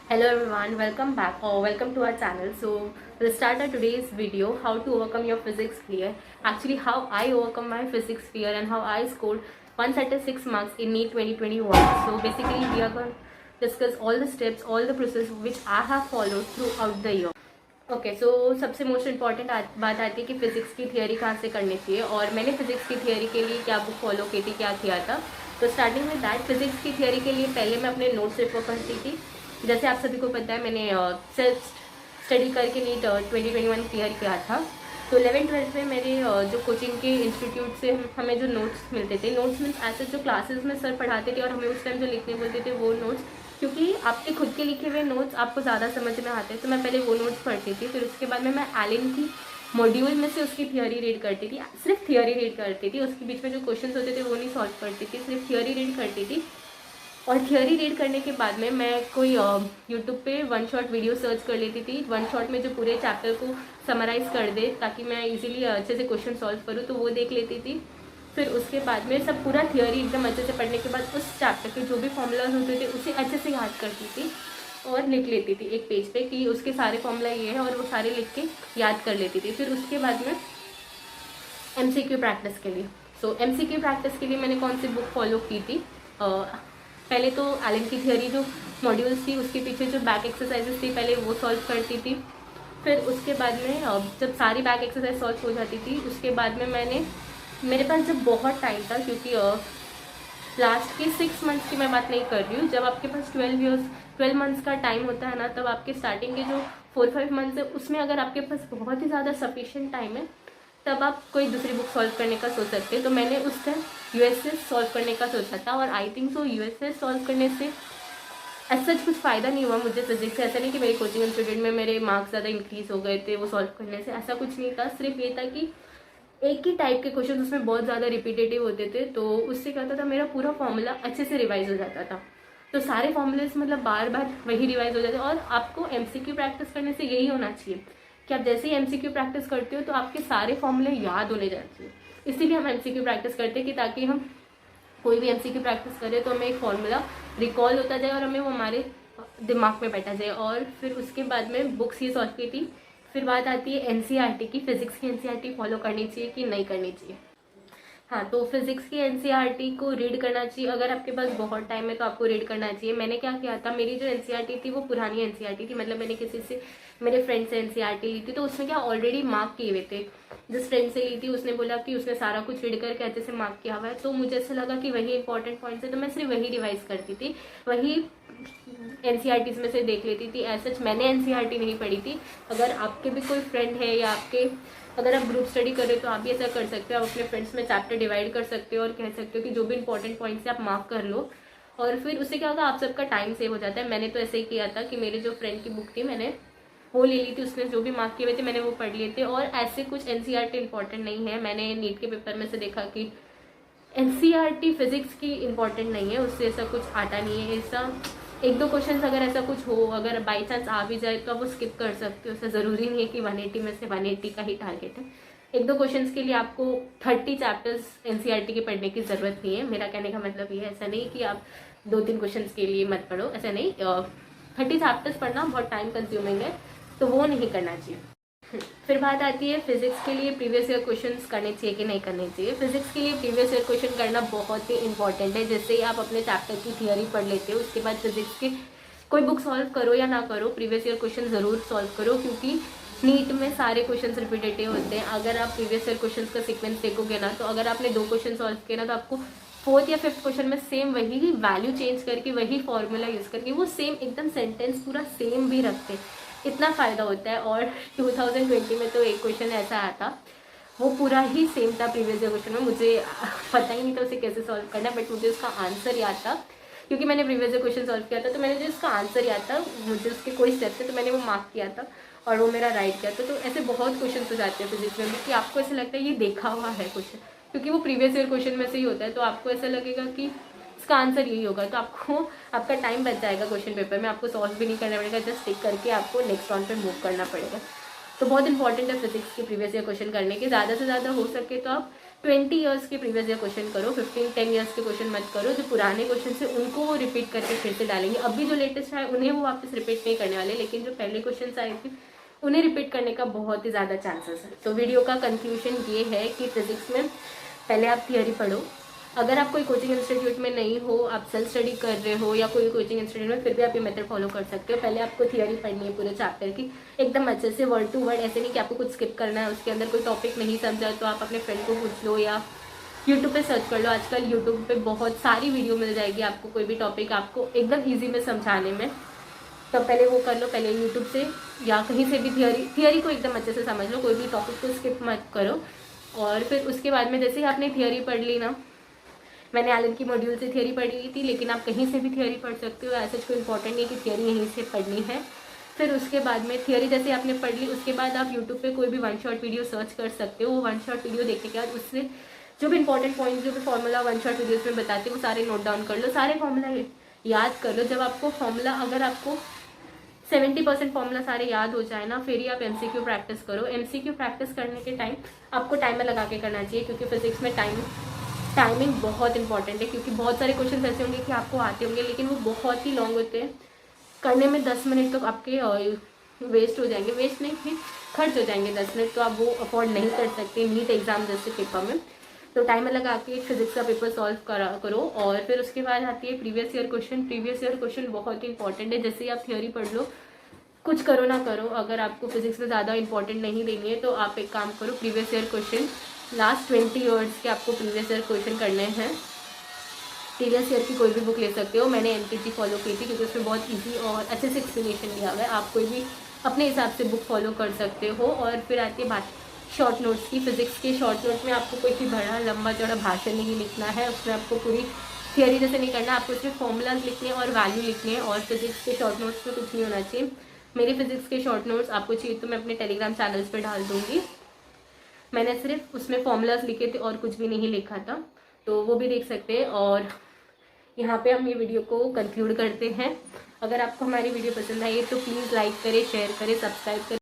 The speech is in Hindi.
Hello everyone, welcome back or welcome to our channel. So we'll start our today's video how to overcome your physics fear. Actually how I overcome my physics fear and how I scored 136 marks in NEET 2021. So basically we are going to discuss all the steps, all the process which I have followed throughout the year. Okay so सबसे मोस्ट इम्पॉर्टेंट बात आती है कि फ़िज़िक्स की थियोरी कहाँ से करनी चाहिए और मैंने फ़िज़िक्स की थियोरी के लिए क्या बुक फॉलो की थी, क्या किया था। तो स्टार्टिंग में दैट फिज़िक्स की थियोरी के लिए पहले मैं अपने नोट्स रेफर करती थी। जैसे आप सभी को पता है मैंने सेल्फ स्टडी करके नीट 2021 क्लियर किया था। तो 11th-12th में मेरे जो कोचिंग के इंस्टीट्यूट से हमें जो नोट्स मिलते थे, नोट्स मीन्स ऐसे जो क्लासेस में सर पढ़ाते थे और हमें उस टाइम जो लिखने बोलते थे वो नोट्स, क्योंकि आपके खुद के लिखे हुए नोट्स आपको ज़्यादा समझ में आते हैं। तो मैं पहले वो नोट्स पढ़ती थी, फिर उसके बाद में मैं एलन की मॉड्यूल में से उसकी थियोरी रीड करती थी। सिर्फ थियोरी रीड करती थी, उसके बीच में जो क्वेश्चन होते थे वो नहीं सॉल्व करती थी, सिर्फ थियोरी रीड करती थी। और थियोरी रीड करने के बाद में मैं कोई यूट्यूब पे वन शॉट वीडियो सर्च कर लेती थी, वन शॉट में जो पूरे चैप्टर को समराइज़ कर दे ताकि मैं इजीली अच्छे से क्वेश्चन सॉल्व करूँ, तो वो देख लेती थी। फिर उसके बाद में सब पूरा थियोरी एकदम अच्छे से पढ़ने के बाद उस चैप्टर के जो भी फॉर्मूलाज होते थे उसे अच्छे से याद करती थी और लिख लेती थी एक पेज पे कि उसके सारे फॉर्मूला ये है, और वो सारे लिख के याद कर लेती थी। फिर उसके बाद में MCQ प्रैक्टिस के लिए, MCQ प्रैक्टिस के लिए मैंने कौन सी बुक फॉलो की थी। पहले तो एलन की थियोरी जो मॉड्यूल्स थी उसके पीछे जो बैक एक्सरसाइजेस थी पहले वो सॉल्व करती थी। फिर उसके बाद में जब सारी बैक एक्सरसाइज सॉल्व हो जाती थी उसके बाद में मेरे पास जब बहुत टाइम था, क्योंकि लास्ट के 6 मंथ्स की मैं बात नहीं कर रही हूँ, जब आपके पास 12 मंथ्स का टाइम होता है ना, तब आपके स्टार्टिंग के जो 4-5 मंथ्स है उसमें अगर आपके पास बहुत ही ज़्यादा सफिशिएंट टाइम है तब आप कोई दूसरी बुक सॉल्व करने का सोच सकते हैं। तो मैंने उस टाइम यूएसएस सॉल्व करने का सोचा था, और I think so USS solve करने से ऐसा कुछ फ़ायदा नहीं हुआ मुझे फिजिक्स से। ऐसा नहीं कि मेरे कोचिंग इंस्टीट्यूट में मेरे मार्क्स ज़्यादा इंक्रीज़ हो गए थे वो सॉल्व करने से, ऐसा कुछ नहीं था। सिर्फ ये था कि एक ही टाइप के क्वेश्चन उसमें बहुत ज़्यादा रिपीटेटिव होते थे, तो उससे क्या होता था मेरा पूरा फॉर्मूला अच्छे से रिवाइज हो जाता था। तो सारे फॉर्मूलेस मतलब बार बार वही रिवाइज हो जाते। और आपको MCQ प्रैक्टिस करने से यही होना चाहिए कि आप जैसे ही MCQ प्रैक्टिस करते हो तो आपके सारे फॉर्मूले याद होने जाते हैं। इसीलिए हम MCQ प्रैक्टिस करते हैं कि ताकि हम कोई भी MCQ प्रैक्टिस करें तो हमें एक फॉर्मूला रिकॉल होता जाए और हमें वो हमारे दिमाग में बैठा जाए। और फिर उसके बाद में बुक्स ही सॉल्व की थी। फिर बात आती है NCERT की, फिजिक्स की NCERT फॉलो करनी चाहिए कि नहीं करनी चाहिए। हाँ, तो फिजिक्स की NCERT को रीड करना चाहिए। अगर आपके पास बहुत टाइम है तो आपको रीड करना चाहिए। मैंने क्या किया था, मेरी जो NCERT थी वो पुरानी NCERT थी, मतलब मैंने किसी से मेरे फ्रेंड से NCERT ली थी। तो उसमें क्या ऑलरेडी मार्क किए हुए थे। जिस फ्रेंड से ली थी उसने बोला कि उसने सारा कुछ रीड करके अच्छे से मार्क किया हुआ है, तो मुझे ऐसा लगा कि वही इंपॉर्टेंट पॉइंट्स है, तो मैं सिर्फ वही रिवाइज करती थी, वही NCERT में से देख लेती थी। ऐसा मैंने NCERT नहीं पढ़ी थी। अगर आपके भी कोई फ्रेंड है या अगर आप ग्रुप स्टडी कर रहे हो तो आप भी ऐसा कर सकते हो। आप अपने फ्रेंड्स में चैप्टर डिवाइड कर सकते हो और कह सकते हो कि जो भी इंपॉर्टेंट पॉइंट्स है आप मार्क कर लो, और फिर उससे क्या होगा आप सबका टाइम सेव हो जाता है। मैंने तो ऐसे ही किया था कि मेरे जो फ्रेंड की बुक थी मैंने वो ले ली थी, उसने जो भी मार्क किए हुए थे मैंने वो पढ़ लिए थे। और ऐसे कुछ NCERT इंपॉर्टेंट नहीं है, मैंने नीट के पेपर में से देखा कि NCERT फिजिक्स की इंपॉर्टेंट नहीं है, उससे ऐसा कुछ आता नहीं है। ऐसा एक दो क्वेश्चन अगर ऐसा कुछ हो, अगर बाई चांस आ भी जाए तो आप वो स्किप कर सकते हो। ऐसा ज़रूरी नहीं है कि 180 में से 180 का ही टारगेट है। एक दो क्वेश्चंस के लिए आपको 30 चैप्टर्स NCERT के पढ़ने की ज़रूरत नहीं है। मेरा कहने का मतलब ये है, ऐसा नहीं कि आप 2-3 क्वेश्चंस के लिए मत पढ़ो, ऐसा नहीं। 30 चैप्टर्स पढ़ना बहुत टाइम कंज्यूमिंग है, तो वो नहीं करना चाहिए। फिर बात आती है फिजिक्स के लिए प्रीवियस ईयर क्वेश्चंस करने चाहिए कि नहीं करने चाहिए। फिजिक्स के लिए प्रीवियस ईयर क्वेश्चन करना बहुत ही इंपॉर्टेंट है। जैसे ही आप अपने चैप्टर की थियोरी पढ़ लेते हो उसके बाद फिजिक्स के कोई बुक सॉल्व करो या ना करो, प्रीवियस ईयर क्वेश्चन ज़रूर सॉल्व करो, क्योंकि नीट में सारे क्वेश्चन रिपीटेटिव होते हैं। अगर आप प्रीवियस ईयर क्वेश्चन का सीक्वेंस देखोगे ना, तो अगर आपने 2 क्वेश्चन सॉल्व किए ना, तो आपको 4th या 5th क्वेश्चन में सेम वही वैल्यू चेंज करके वही फॉर्मूला यूज़ करके वो सेम एकदम सेंटेंस पूरा सेम भी रखते हैं। इतना फ़ायदा होता है। और 2020 में तो एक क्वेश्चन ऐसा आया था, वो पूरा ही सेम था प्रीवियस ईयर क्वेश्चन में। मुझे पता ही नहीं था उसे कैसे सॉल्व करना, बट मुझे उसका आंसर याद था क्योंकि मैंने प्रीवियस ईयर क्वेश्चन सॉल्व किया था। तो मैंने जो उसका आंसर याद था, मुझे उसके कोई स्टेप थे, तो मैंने वो मार्क किया था और वो मेरा राइट किया था। तो ऐसे बहुत क्वेश्चन हो जाते हैं फिजिक्स में भी कि आपको ऐसा लगता है ये देखा हुआ है क्वेश्चन, क्योंकि वो प्रीवियस ईयर क्वेश्चन में से ही होता है। तो आपको ऐसा लगेगा कि इसका आंसर यही होगा, तो आपका टाइम बच जाएगा क्वेश्चन पेपर में, आपको सॉल्व भी नहीं करना पड़ेगा, जस्ट टिक करके आपको नेक्स्ट राउंड पे मूव करना पड़ेगा। तो बहुत इंपॉर्टेंट है फिजिक्स के प्रीवियस ईयर क्वेश्चन करने के। ज़्यादा से ज़्यादा हो सके तो आप 20 ईयर्स के प्रीवियस ईयर क्वेश्चन करो, 10 ईयर्स के क्वेश्चन मत करो। जो पुराने क्वेश्चन से उनको वो रिपीट करके फिर से डालेंगे। अभी जो लेटेस्ट आए उन्हें वो वापस रिपीट नहीं करने वाले, लेकिन जो पहले क्वेश्चन आए थे उन्हें रिपीट करने का बहुत ही ज़्यादा चांसेस है। तो वीडियो का कंक्लूजन ये है कि फिजिक्स में पहले आप थियोरी पढ़ो। अगर आप कोई कोचिंग इंस्टीट्यूट में नहीं हो, आप सेल्फ स्टडी कर रहे हो या कोई कोचिंग इंस्टीट्यूट में, फिर भी आप ये मेथड फॉलो कर सकते हो। पहले आपको थियोरी पढ़नी है पूरे चैप्टर की एकदम अच्छे से, वर्ड टू वर्ड। ऐसे नहीं कि आपको कुछ स्किप करना है, उसके अंदर कोई टॉपिक नहीं समझा तो आप अपने फ्रेंड को पूछ लो या यूट्यूब पे सर्च कर लो। आजकल यूट्यूब पे बहुत सारी वीडियो मिल जाएगी आपको, कोई भी टॉपिक आपको एकदम ईजी में समझाने में। तो पहले वो कर लो, पहले यूट्यूब से या कहीं से भी थियोरी को एकदम अच्छे से समझ लो, कोई भी टॉपिक को स्किप मत करो। और फिर उसके बाद में जैसे ही आपने थियोरी पढ़ ली ना, मैंने एलन की मॉड्यूल से थियोरी पढ़ी ली थी, लेकिन आप कहीं से भी थियोरी पढ़ सकते हो, ऐसा कोई इंपॉर्टेंट नहीं कि थियोरी यहीं से पढ़नी है। फिर उसके बाद में थियोरी जैसे आपने पढ़ ली, उसके बाद आप यूट्यूब पे कोई भी वन शॉट वीडियो सर्च कर सकते हो। वो वन शॉट वीडियो देखने के बाद उससे जो भी इंपॉर्टेंट पॉइंट, जो भी फॉर्मूला वन शॉट वीडियोज़ में बताते हैं वो सारे नोट डाउन कर लो, सारे फॉर्मूला याद कर लो। जब आपको फॉर्मूला, अगर आपको 70% फॉर्मूला सारे याद हो जाए ना, फिर ही आप MCQ प्रैक्टिस करो। MCQ प्रैक्टिस करने के टाइम आपको टाइमर लगा के करना चाहिए, क्योंकि फिजिक्स में टाइमिंग बहुत इंपॉर्टेंट है। क्योंकि बहुत सारे क्वेश्चन ऐसे होंगे कि आपको आते होंगे, लेकिन वो बहुत ही लॉन्ग होते हैं। करने में 10 मिनट तो आपके वेस्ट हो जाएंगे, वेस्ट नहीं फिर खर्च हो जाएंगे 10 मिनट, तो आप वो अफोर्ड नहीं कर सकते नीट एग्जाम जैसे पेपर में। तो टाइमर लगा के फिजिक्स का पेपर सॉल्व करो। और फिर उसके बाद आती है previous year question. Previous year question बहुत ही इंपॉर्टेंट है। जैसे ही आप थियोरी पढ़ लो, कुछ करो ना करो, अगर आपको फिजिक्स में ज़्यादा इंपॉर्टेंट नहीं देनी है तो आप एक काम करो, previous year question last 20 years के आपको प्रीवियस ईयर क्वेश्चन करने हैं। प्रीवियस ईयर की कोई भी बुक ले सकते हो। मैंने MKG फॉलो की थी क्योंकि उसमें बहुत ईजी और अच्छे से एक्सप्लेनेशन दिया हुआ है। आप कोई भी अपने हिसाब से बुक फॉलो कर सकते हो। और फिर आती है बात शॉर्ट नोट्स की। फिजिक्स के शॉर्ट नोट में आपको कोई भी बड़ा लंबा चौड़ा भाषण नहीं लिखना है, उसमें आपको पूरी थियोरी जैसे नहीं करना, आपको उसमें फॉर्मूलाज लिखने और वैल्यू लिखने हैं। और फिजिक्स के शॉर्ट नोट्स में कुछ नहीं होना चाहिए। मेरे फिजिक्स के शॉर्ट नोट्स आपको चाहिए तो मैं अपने टेलीग्राम चैनल्स पे डाल दूँगी। मैंने सिर्फ उसमें फॉर्मूलाज लिखे थे और कुछ भी नहीं लिखा था, तो वो भी देख सकते हैं। और यहाँ पे हम ये वीडियो को कंक्लूड करते हैं। अगर आपको हमारी वीडियो पसंद आई तो प्लीज़ लाइक करें, शेयर करें, सब्सक्राइब करें।